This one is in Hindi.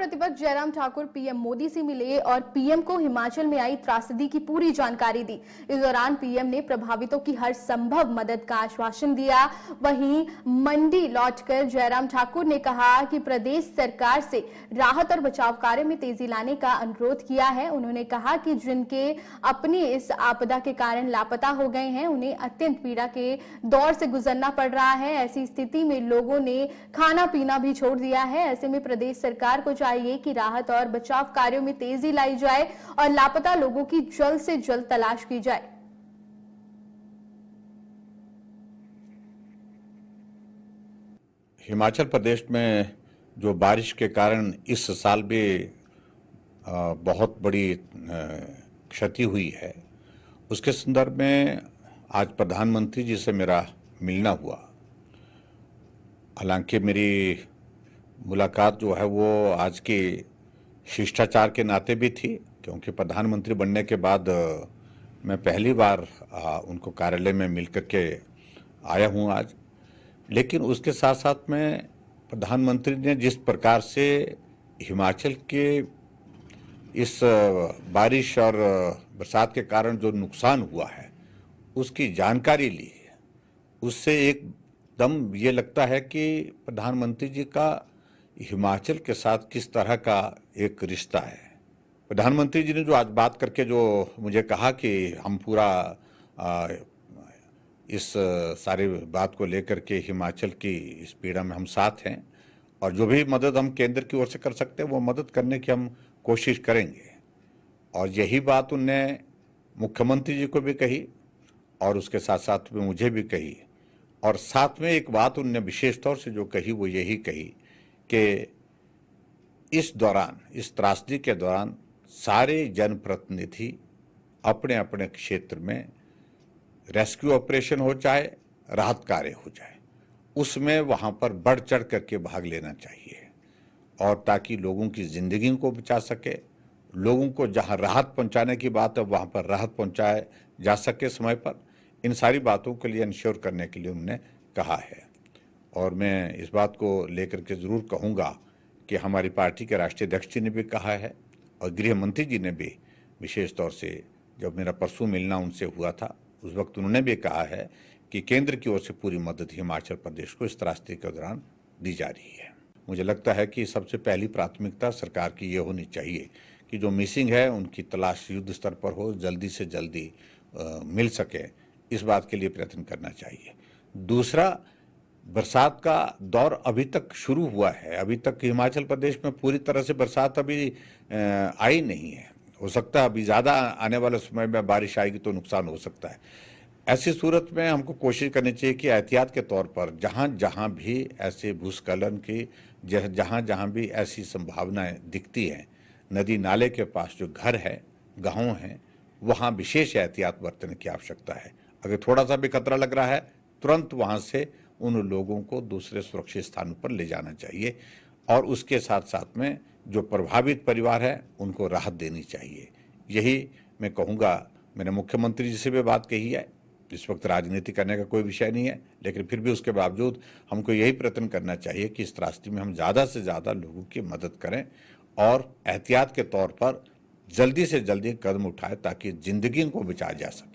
प्रतिपक्ष जयराम ठाकुर पीएम मोदी से मिले और पीएम को हिमाचल में आई त्रासदी की पूरी जानकारी दी। इस दौरान पीएम ने प्रभावितों की हर संभव मदद का आश्वासन दिया। वहीं मंडी लौटकर जयराम ठाकुर ने कहा कि प्रदेश सरकार से राहत और बचाव कार्य में तेजी लाने का अनुरोध किया है। उन्होंने कहा कि जिनके अपनी इस आपदा के कारण लापता हो गए हैं, उन्हें अत्यंत पीड़ा के दौर से गुजरना पड़ रहा है। ऐसी स्थिति में लोगों ने खाना पीना भी छोड़ दिया है। ऐसे में प्रदेश सरकार को चाहिए कि राहत और बचाव कार्यों में तेजी लाई जाए और लापता लोगों की जल्द से जल्द तलाश की जाए। हिमाचल प्रदेश में जो बारिश के कारण इस साल भी बहुत बड़ी क्षति हुई है, उसके संदर्भ में आज प्रधानमंत्री जी से मेरा मिलना हुआ। हालांकि मेरी मुलाकात जो है वो आज की शिष्टाचार के नाते भी थी, क्योंकि प्रधानमंत्री बनने के बाद मैं पहली बार उनको कार्यालय में मिल करके आया हूँ आज। लेकिन उसके साथ साथ में प्रधानमंत्री ने जिस प्रकार से हिमाचल के इस बारिश और बरसात के कारण जो नुकसान हुआ है उसकी जानकारी ली है, उससे एकदम ये लगता है कि प्रधानमंत्री जी का हिमाचल के साथ किस तरह का एक रिश्ता है। प्रधानमंत्री जी ने जो आज बात करके जो मुझे कहा कि हम पूरा इस सारी बात को लेकर के हिमाचल की इस पीड़ा में हम साथ हैं और जो भी मदद हम केंद्र की ओर से कर सकते हैं वो मदद करने की हम कोशिश करेंगे। और यही बात उनने मुख्यमंत्री जी को भी कही और उसके साथ साथ में मुझे भी कही। और साथ में एक बात उनने विशेष तौर से जो कही वो यही कही कि इस दौरान, इस त्रासदी के दौरान सारे जनप्रतिनिधि अपने अपने क्षेत्र में रेस्क्यू ऑपरेशन हो चाहे राहत कार्य हो जाए, उसमें वहाँ पर बढ़ चढ़ करके भाग लेना चाहिए और ताकि लोगों की ज़िंदगी को बचा सके, लोगों को जहाँ राहत पहुँचाने की बात है वहाँ पर राहत पहुँचाए जा सके समय पर। इन सारी बातों के लिए इंश्योर करने के लिए उन्होंने कहा है। और मैं इस बात को लेकर के ज़रूर कहूँगा कि हमारी पार्टी के राष्ट्रीय अध्यक्ष जी ने भी कहा है और गृह मंत्री जी ने भी विशेष तौर से, जब मेरा परसों मिलना उनसे हुआ था उस वक्त उन्होंने भी कहा है कि केंद्र की ओर से पूरी मदद हिमाचल प्रदेश को इस त्रासदी के दौरान दी जा रही है। मुझे लगता है कि सबसे पहली प्राथमिकता सरकार की ये होनी चाहिए कि जो मिसिंग है उनकी तलाश युद्ध स्तर पर हो, जल्दी से जल्दी मिल सके, इस बात के लिए प्रयत्न करना चाहिए। दूसरा, बरसात का दौर अभी तक शुरू हुआ है, अभी तक हिमाचल प्रदेश में पूरी तरह से बरसात अभी आई नहीं है। हो सकता है अभी ज़्यादा आने वाले समय में बारिश आएगी तो नुकसान हो सकता है। ऐसी सूरत में हमको कोशिश करनी चाहिए कि एहतियात के तौर पर जहाँ जहाँ भी ऐसे भूस्खलन की जहाँ जहाँ भी ऐसी संभावनाएं दिखती हैं, नदी नाले के पास जो घर है, गाँव हैं, वहाँ विशेष एहतियात बरतने की आवश्यकता है। अगर थोड़ा सा भी खतरा लग रहा है तुरंत वहाँ से उन लोगों को दूसरे सुरक्षित स्थानों पर ले जाना चाहिए और उसके साथ साथ में जो प्रभावित परिवार है उनको राहत देनी चाहिए। यही मैं कहूँगा। मैंने मुख्यमंत्री जी से भी बात कही है। इस वक्त राजनीति करने का कोई विषय नहीं है, लेकिन फिर भी उसके बावजूद हमको यही प्रयत्न करना चाहिए कि इस त्रासदी में हम ज़्यादा से ज़्यादा लोगों की मदद करें और एहतियात के तौर पर जल्दी से जल्दी कदम उठाएं ताकि ज़िंदगी को बचाया जा सके।